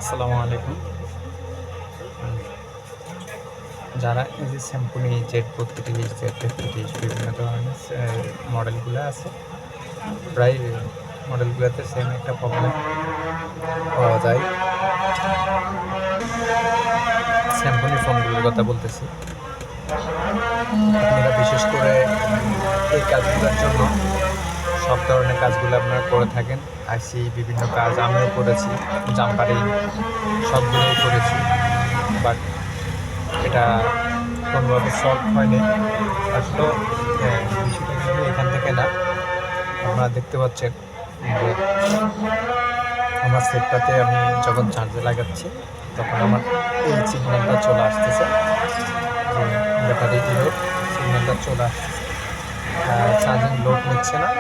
আসসালামু আলাইকুম। যারা এই যে শ্যাম্পুনি Z32, Z33 বিভিন্ন ধরনের মডেলগুলো আছে, প্রায় মডেলগুলোতে সেম একটা প্রবলেম পাওয়া যায়। শ্যাম্পুনি ফোনগুলোর কথা বলতেছি। আপনারা বিশেষ করে এই কাজগুলোর জন্য সব ধরনের কাজগুলো আপনারা করে থাকেন। আইসি বিভিন্ন কাজ আমিও করেছি, জাম্পারিং সবগুলোই করেছি, বাট এটা কোনোভাবে সলভ হয়নি। আসলে বিষয়টা কিন্তু এখান থেকে না, আপনারা দেখতে পাচ্ছেন যে আমার সেটটাতে আমি যখন চার্জে লাগাচ্ছি তখন আমার এই সিগন্যালটা চলে আসতেছে, যে ব্যাটারি লোড সিগন্যালটা চলে আসতেছে, চার্জিং লোড নিচ্ছে না।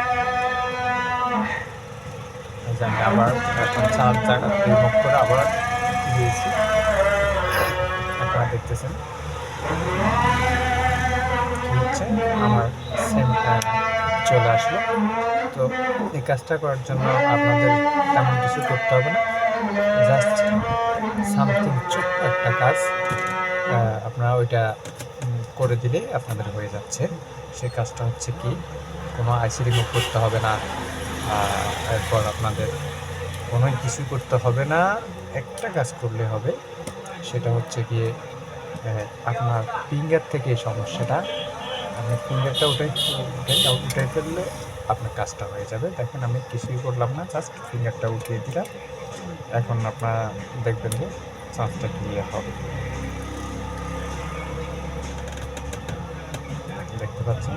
যে আমি আবার এখন চার্জ জায়গা রিমুভ করে আবার দিয়েছি, আপনারা দেখতেছেন কি হচ্ছে, আমার সেম চলে আসলো। তো এই কাজটা করার জন্য আপনাদের তেমন কিছু করতে হবে না, জাস্ট সামথিং ছোট্ট একটা কাজ আপনারা ওইটা করে দিলেই আপনাদের হয়ে যাচ্ছে। সেই কাজটা হচ্ছে কি, কোনো আইসি রিমুভ করতে হবে না, এরপর আপনাদের কোনো কিছুই করতে হবে না। একটা কাজ করলে হবে, সেটা হচ্ছে গিয়ে আপনার ফিঙ্গার থেকে এই সমস্যাটা, আপনি ফিঙ্গারটা উঠাই ফেললে আপনার কাজটা হয়ে যাবে। দেখেন আমি কিছুই করলাম না, জাস্ট ফিঙ্গারটা উঠিয়ে দিলাম। এখন আপনারা দেখবেন যে চার্জটা ক্লিয়ার হবে। দেখতে পাচ্ছেন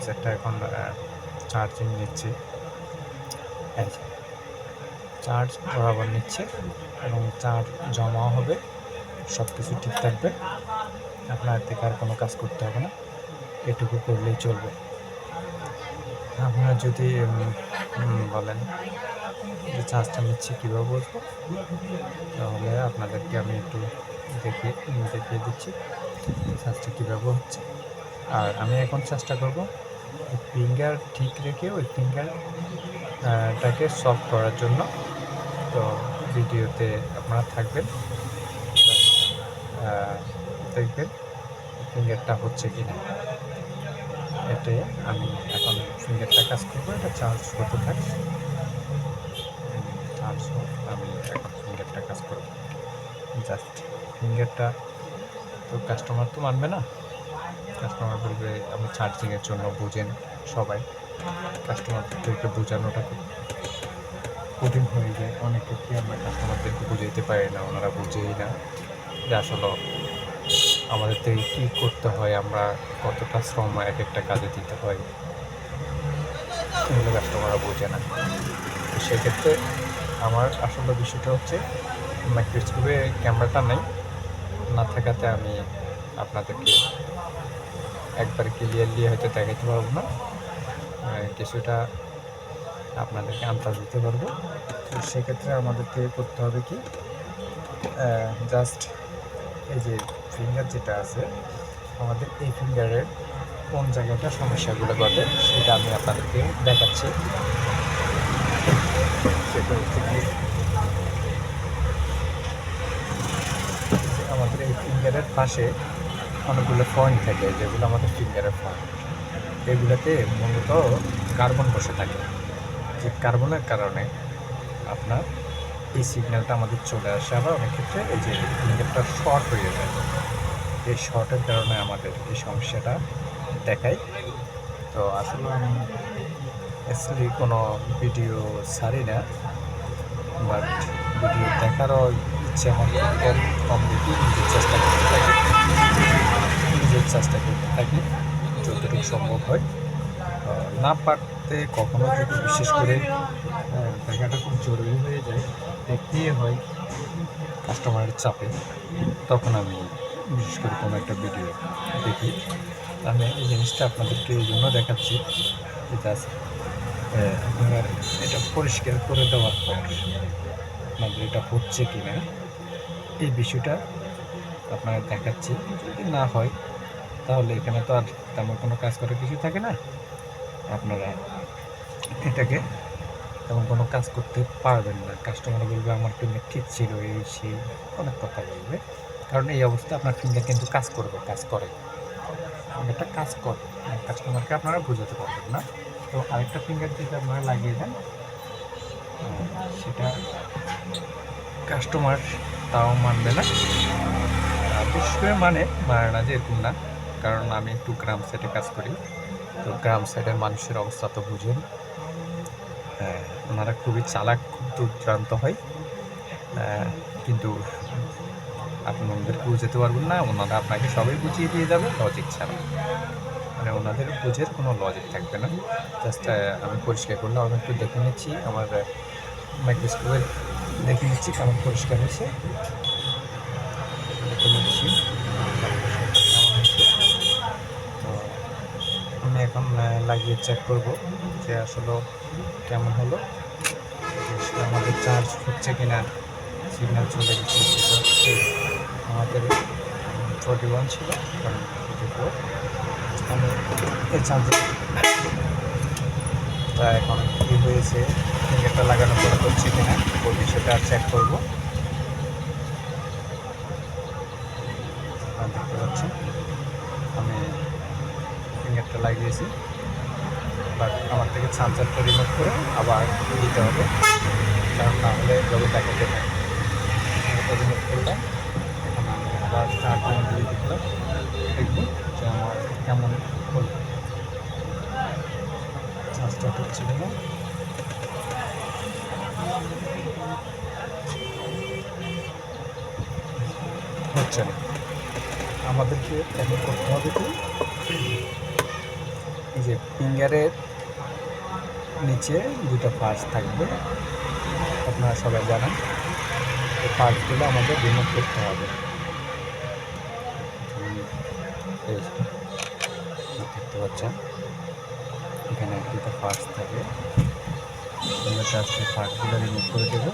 সেটটা এখন চার্জিং নিচ্ছে, চার্জ বরাবর নিচ্ছে এবং চার্জ জমাও হবে, সব কিছু ঠিক থাকবে। আপনার থেকে আর কোনো কাজ করতে হবে না, এটুকু করলেই চলবে। আপনারা যদি বলেন যে চার্জটা নিচ্ছে কীভাবে বুঝবো, তাহলে আপনাদেরকে আমি একটু দেখিয়ে দিচ্ছি চার্জটা কীভাবে হচ্ছে। আর আমি এখন চেষ্টা করব ফিঙ্গার ঠিক রেখে ওই ফিঙ্গারটাকে সলভ করার জন্য। তো ভিডিওতে আপনারা থাকবেন, দেখবেন ফিঙ্গারটা হচ্ছে কি না। এটাই আমি এখন ফিঙ্গারটা কাজ করবো, এটা চার্জ হতে থাকে, চার্জ হোক, আমি এখন ফিঙ্গারটা কাজ করবো। জাস্ট ফিঙ্গারটা তো কাস্টমার তো মানবে না, কাস্টমার বলবে আমি চার্জিংয়ের জন্য বুঝেন। সবাই কাস্টমারদেরকে বোঝানোটা খুব কঠিন হয়ে যায়, অনেক ক্ষেত্রে আমরা কাস্টমারদেরকে বুঝাইতে পারি না, ওনারা বুঝেই না যে আসলে আমাদের থেকে কী করতে হয়, আমরা কতটা শ্রম এক একটা কাজে দিতে হয়, এগুলো কাস্টমাররা বোঝে না। তো সেক্ষেত্রে আমার আসলে বিষয়টা হচ্ছে মাইক্রোস্কোপে ক্যামেরাটা না থাকাতে আমি আপনাদেরকে একবার ক্লিয়ারলি হয়তো দেখাতে পারবো না, কিছুটা আপনাদেরকে আন্দাজ দিতে পারবো। তো সেক্ষেত্রে আমাদেরকে করতে হবে কি, জাস্ট এই যে ফিঙ্গার যেটা আছে আমাদের, এই ফিঙ্গারের কোন জায়গাটা সমস্যাগুলো ঘটে সেটা আমি আপনাদেরকে দেখাচ্ছি। সেটা হচ্ছে কি, আমাদের এই ফিঙ্গারের পাশে অনেকগুলো পয়েন্ট থাকে, যেগুলো আমাদের ফিঙ্গারের পয়েন্ট, এগুলোতে মূলত কার্বন বসে থাকে। যে কার্বনের কারণে আপনার এই সিগন্যালটা আমাদের চলে আসে, আবার অনেক ক্ষেত্রে এই যে ফিঙ্গারটা শর্ট হয়ে যায়, এই শর্টের কারণে আমাদের এই সমস্যাটা দেখায়। তো আসলে আমি অ্যাকচুয়ালি কোনো ভিডিও ছাড়ি না, বাট ভিডিও দেখারও ইচ্ছে আমার খুব কম দেখি, নিজের চেষ্টা করতে থাকি যতটুকু সম্ভব হয়। না পারতে কখনো যদি বিশেষ করে দেখাটা খুব জরুরি হয়ে যায়, দেখতেই হয় কাস্টমারের চাপে, তখন আমি বিশেষ করে কোনো একটা ভিডিও দেখি। আমি এই জিনিসটা আপনাদেরকে এই জন্য দেখাচ্ছি যে জাস্ট আপনারা এটা পরিষ্কার করে দেওয়ার পর আপনাদের এটা হচ্ছে কি না এই বিষয়টা আপনারা দেখাচ্ছি। যদি না হয় তাহলে এখানে তো আর তেমন কোনো কাজ করার কিছু থাকে না, আপনারা এটাকে এবং কোনো কাজ করতে পারবেন না। কাস্টমার বলবে আমার ফিঙ্গার ঠিক ছিল, এই সেই অনেক কথা বলবে। কারণ এই অবস্থায় আপনার ফিঙ্গার কিন্তু কাজ করবে, কাজ করে, ফিঙ্গারটা কাজ করে, কাস্টমারকে আপনারা বোঝাতে পারবেন না। তো আরেকটা ফিঙ্গার যদি আপনারা লাগিয়ে দেন, সেটা কাস্টমার তাও মানবে না। বিশেষ করে মানে না যে এরকম না, কারণ আমি একটু গ্রাম সাইডে কাজ করি। তো গ্রাম সাইডের মানুষের অবস্থা তো বুঝেন, ওনারা খুবই চালাক, খুব দুর্দান্ত হয়, কিন্তু আপনি ওনাদেরকে বুঝাতে পারবেন না। ওনারা আপনাকে সবাই বুঝিয়ে দিয়ে যাবে লজিক ছাড়া, মানে ওনাদের বুঝের কোনো লজিক থাকবে না। জাস্ট আমি পরিষ্কার করলাম, আমি একটু দেখে নিচ্ছি, আমার মাইক্রোস্কোপে দেখে নিচ্ছি কেমন পরিষ্কার হয়েছে, দেখে নিচ্ছি তো আমি এখন লাগিয়ে চেক করব যে আসলে কেমন হলো, আমাদের চার্জ হচ্ছে কিনা, সিগন্যাল চলে গেছে। আমাদের 41 ছিল, কারণ 44 আমি চার্জ তা এখন কী হয়েছে, ফিঙ্গারটা লাগানোর পরে হচ্ছে কিনা ওই বিষয়টা চেক করবো। দেখতে পাচ্ছি আমি ফিঙ্গারটা লাগিয়েছি, বাট আমার থেকে চার্জারটা রিমুভ করে আবার দিতে হবে, কারণ না হলে এভাবে দেখাতে পারে। রিমুভ করলাম, এখন আমি আবার চার্জার দিয়ে দেখলাম, দেখবো যে আমার কেমন হলো, চার্জটা হচ্ছে কিনা। হচ্ছে না, আমাদেরকে এখন করতে হবে কি, এই যে ফিঙ্গারের নিচে দুটো পার্টস থাকবে, আপনারা সবাই জানেন, এই পার্টসগুলো আমাদের রিমুভ করতে হবে। দেখতে পাচ্ছেন এখানে দুটো পার্টস থাকে, আমরা জাস্ট এই পার্টসগুলো রিমুভ করে দেবো।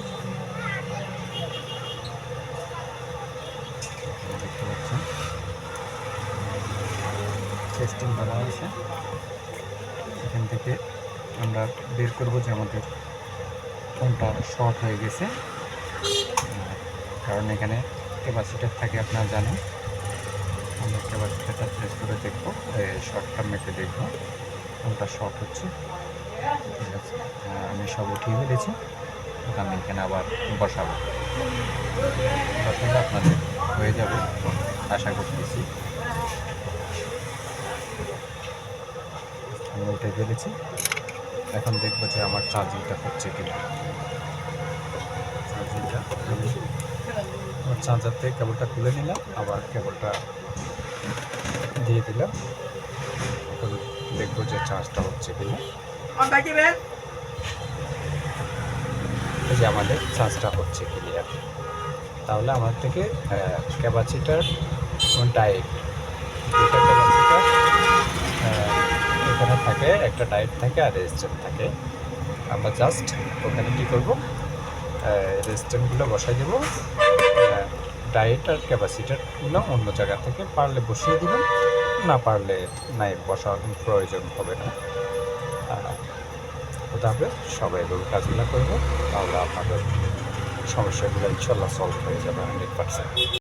দেখতে পাচ্ছেন টেস্টিং করা হয়েছে, এখান থেকে আমরা বের করবো যে আমাদের কোনটা শর্ট হয়ে গেছে, কারণ এখানে ক্যাপাসিটার থাকে, আপনারা জানেন। আমরা ক্যাপাসিটারটা প্রেস করে দেখবো, শর্টটা মেপে দেখবো কোনটা শর্ট হচ্ছে। ঠিক আছে, আমি সব উঠিয়ে ফেলেছি, আমি এখানে আবার বসাবো, বসালে আপনাদের হয়ে যাবে আশা করতেছি। আমি উঠে ফেলেছি, এখন দেখবো যে আমার চার্জিংটা হচ্ছে কিনা। চার্জিংটা আমার চার্জার থেকে কেবলটা খুলে নিলাম, আবার কেবলটা দিয়ে দিলাম, এখন দেখবো যে চার্জটা হচ্ছে কিনা। এই যে আমাদের চার্জটা হচ্ছে ক্লিয়ার। তাহলে আমার থেকে ক্যাপাসিটার ডায়েট, দুটো ক্যাপাসিটার এখানে থাকে, একটা ডায়েট থাকে আর রেজিস্ট্যান্ট থাকে। আমরা জাস্ট ওখানে কী করবো, রেজিস্ট্যান্টগুলো বসাই দেবো, ডায়েট আর ক্যাপাসিটারগুলো অন্য জায়গা থেকে পারলে বসিয়ে দেবেন, না পারলে নাই বসানোর প্রয়োজন হবে না। তবে সবাই এভাবে কাজগুলো করবো, তাহলে আপনাদের সমস্যাগুলো ইনশাল্লাহ সলভ হয়ে যাবে 100%।